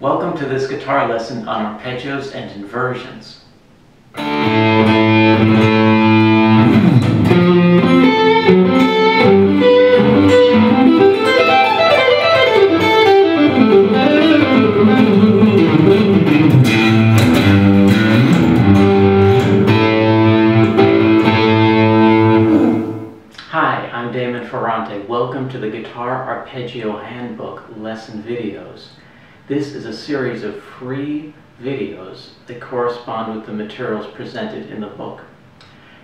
Welcome to this guitar lesson on arpeggios and inversions. Hi, I'm Damon Ferrante. Welcome to the Guitar Arpeggio Handbook lesson videos. This is a series of free videos that correspond with the materials presented in the book.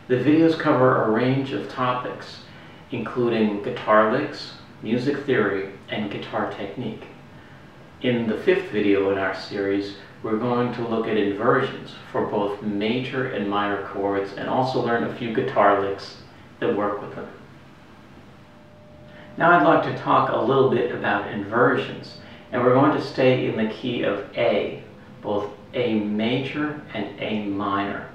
The videos cover a range of topics, including guitar licks, music theory, and guitar technique. In the fifth video in our series, we're going to look at inversions for both major and minor chords, and also learn a few guitar licks that work with them. Now I'd like to talk a little bit about inversions, and we're going to stay in the key of A, both A major and A minor.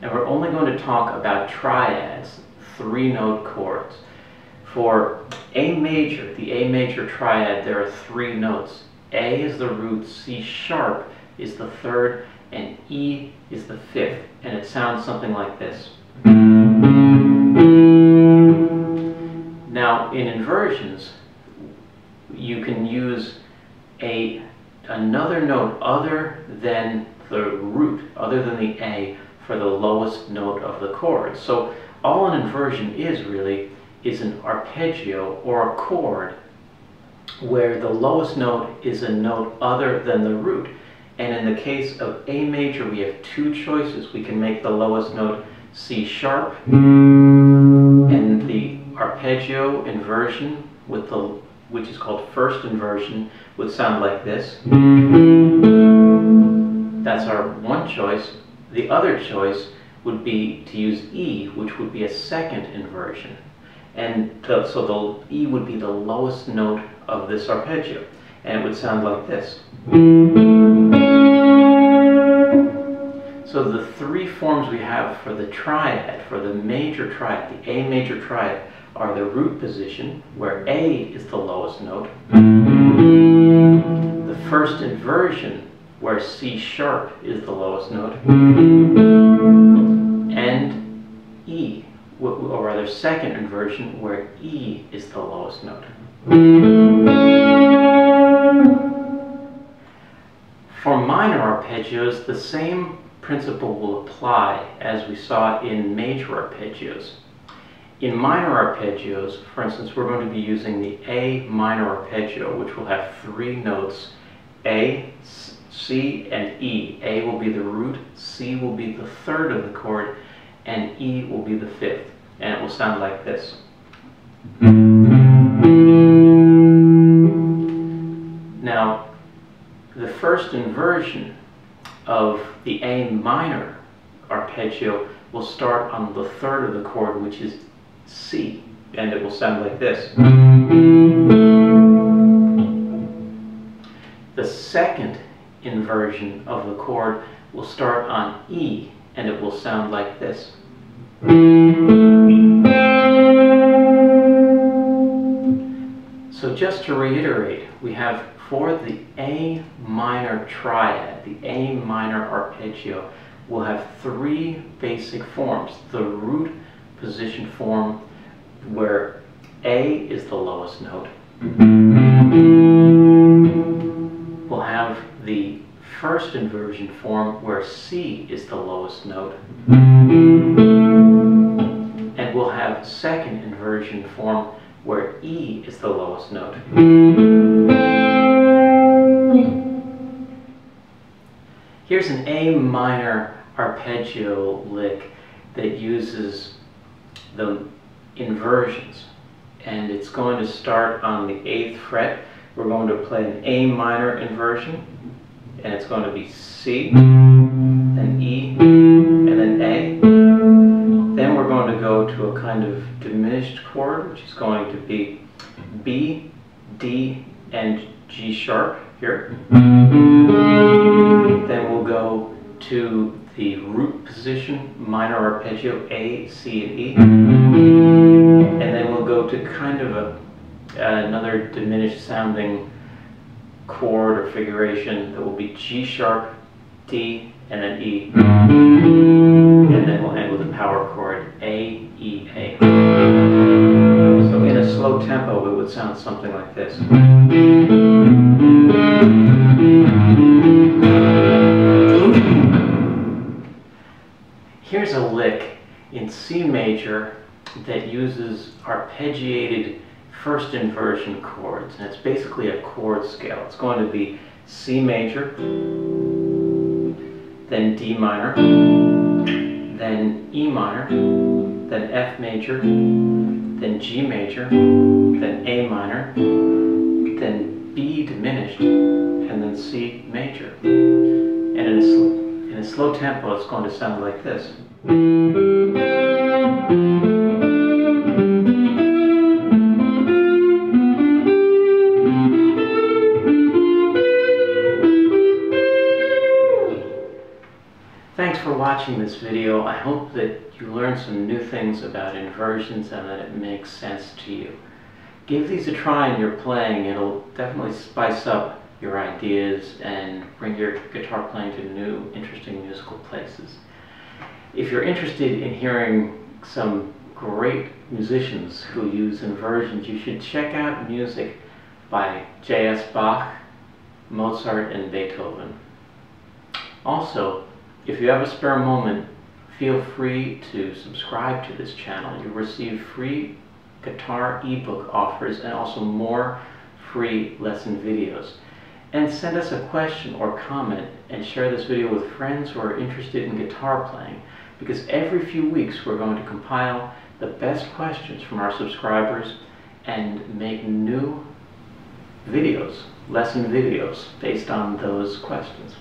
And we're only going to talk about triads, three-note chords. For A major, the A major triad, there are three notes. A is the root, C sharp is the third, and E is the fifth. And it sounds something like this. Now, in inversions, you can use another note other than the root, other than the A, for the lowest note of the chord. So all an inversion is really is an arpeggio or a chord where the lowest note is a note other than the root. And in the case of A major, we have two choices. We can make the lowest note C sharp, and the arpeggio inversion with which is called first inversion would sound like this. That's our one choice. The other choice would be to use E, which would be a second inversion. And so the E would be the lowest note of this arpeggio, and it would sound like this. So the three forms we have for the triad, for the major triad, the A major triad, are the root position, where A is the lowest note, the first inversion, where C sharp is the lowest note, and E, or rather second inversion, where E is the lowest note. For minor arpeggios, the same principle will apply as we saw in major arpeggios. In minor arpeggios, for instance, we're going to be using the A minor arpeggio, which will have three notes, A, C, and E. A will be the root, C will be the third of the chord, and E will be the fifth. And it will sound like this. Now, the first inversion of the A minor arpeggio will start on the third of the chord, which is C, and it will sound like this. The second inversion of the chord will start on E, and it will sound like this. So just to reiterate, we have for the A minor triad, the A minor arpeggio, we'll have three basic forms. The root position form, where A is the lowest note. We'll have the first inversion form, where C is the lowest note. And we'll have second inversion form, where E is the lowest note. Here's an A minor arpeggio lick that uses the inversions, and it's going to start on the 8th fret. We're going to play an A minor inversion, and it's going to be C, then E, and then A. Then we're going to go to a kind of diminished chord, which is going to be B, D, and G sharp here. Then we'll go to the root position, minor arpeggio, A, C, and E. And then we'll go to kind of another diminished sounding chord or figuration that will be G sharp, D, and then E. And then we'll end with a power chord, A, E, A. So in a slow tempo, it would sound something like this. Here's a lick in C major that uses arpeggiated first inversion chords, and it's basically a chord scale. It's going to be C major, then D minor, then E minor, then F major, then G major, then A minor, then B diminished, and then C major. And in a slow tempo, it's going to sound like this. Thanks for watching this video. I hope that you learned some new things about inversions and that it makes sense to you. Give these a try in your playing. It'll definitely spice up your ideas and bring your guitar playing to new, interesting musical places. If you're interested in hearing some great musicians who use inversions, you should check out music by J.S. Bach, Mozart, and Beethoven. Also, if you have a spare moment, feel free to subscribe to this channel. You'll receive free guitar ebook offers and also more free lesson videos. And send us a question or comment and share this video with friends who are interested in guitar playing, because every few weeks we're going to compile the best questions from our subscribers and make new videos, lesson videos, based on those questions.